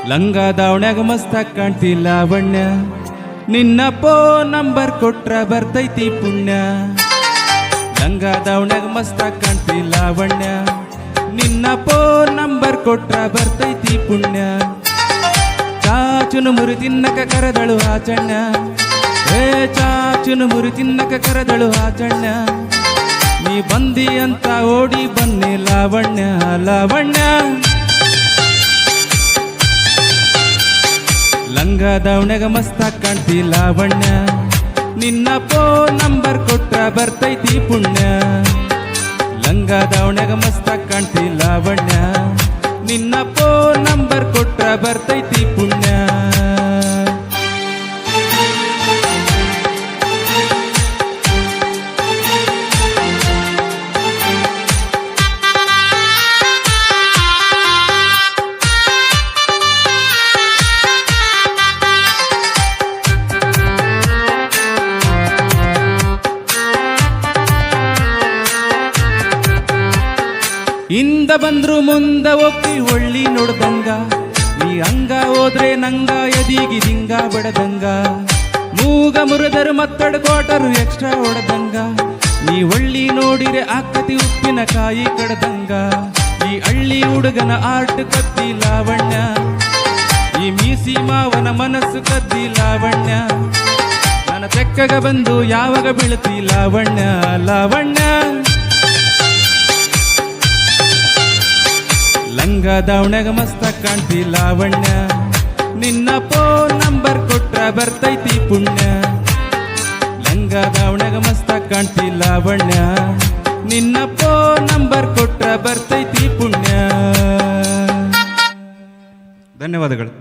ಲಂಗ ದಾವಣ್ಯಾಗ ಮಸ್ತಾಗ್ ಕಾಣ್ತಿ ಲಾವಣ್ಯ, ನಿನ್ನ phone number ಕೊಟ್ರ ಬರ್ತೈತಿ ಪುಣ್ಯ. ಲಂಗ ದಾವಣ್ಯಾಗ ಮಸ್ತಾಗ್ ಕಾಣ್ತಿ ಲಾವಣ್ಯ, ನಿನ್ನ ಫೋನ್ ನಂಬರ್ ಕೊಟ್ರ ಬರ್ತೈತಿ ಪುಣ್ಯ. ಚಾಚುನು ಮುರಿ ತಿನ್ನಕ ಕರೆದಳು ಆಚಣ್ಣ, ಏ ಚಾಚುನು ಮುರಿ ತಿನ್ನಕ ಕರೆದಳು ಆಚಣ್ಣ. ನೀ ಬಂದಿ ಅಂತ ಓಡಿ ಬನ್ನಿ ಲಾವಣ್ಯ ಲಾವಣ್ಯ. ಲಂಗ ದಾವಣ್ಯಾಗ ಮಸ್ತಾಗ್ ಕಾಣ್ತಿ ಲಾವಣ್ಯ, ನಿನ್ನ ಫೋನ್ ನಂಬರ್ ಕೊಟ್ರ ಬರ್ತೈತಿ ಪುಣ್ಯ. ಲಂಗ ದಾವಣ್ಯಾಗ ಮಸ್ತಾಗ್ ಕಾಣ್ತಿ ಲಾವಣ್ಯ, ನಿನ್ನ ಫೋನ್ ನಂಬರ್ ಕೊಟ್ರ ಬರ್ತೈತಿ ಪುಣ್ಯ. ಹಿಂದ ಬಂದ್ರು ಮುಂದ ಒಪ್ಪಿ ಒಳ್ಳಿ ನೋಡ್ದಂಗ, ನೀ ಹಂಗ ಹೋದ್ರೆ ನಂಗ ಎದಿಗಿದಿಂಗ ಬಡದಂಗ. ಮೂಗ ಮುರಿದರು ಮತ್ತಡ ಕೋಟರು ಎಕ್ಸ್ಟ್ರಾ ಹೊಡೆದಂಗ, ನೀ ಒಳ್ಳಿ ನೋಡಿರೆ ಆಕತಿ ಉಪ್ಪಿನಕಾಯಿ ಕಡದಂಗ. ಈ ಹಳ್ಳಿ ಹುಡುಗನ ಆರ್ಟ್ ಕದ್ದಿ ಲಾವಣ್ಯ, ಈ ಮೀಸಿ ಮಾವನ ಮನಸ್ಸು ಕದ್ದಿ ಲಾವಣ್ಯ. ನನ್ನ ತೆಕ್ಕಗ ಬಂದು ಯಾವಾಗ ಬೀಳ್ತಿ ಲಾವಣ್ಯ ಲಾವಣ್ಯ. ಲಂಗ ದಾವಣ್ಯಾಗ ಮಸ್ತಾಗ್ ಕಾಣ್ತಿ ಲಾವಣ್ಯ, ನಿನ್ನ ಫೋನ್ ನಂಬರ್ ಕೊಟ್ರ ಬರ್ತೈತಿ ಪುಣ್ಯ. ಲಂಗ ದಾವಣ್ಯಾಗ ಮಸ್ತಾಗ್ ಕಾಣ್ತಿ ಲಾವಣ್ಯ, ನಿನ್ನ ಫೋನ್ ನಂಬರ್ ಕೊಟ್ರ ಬರ್ತೈತಿ ಪುಣ್ಯ. ಧನ್ಯವಾದಗಳು.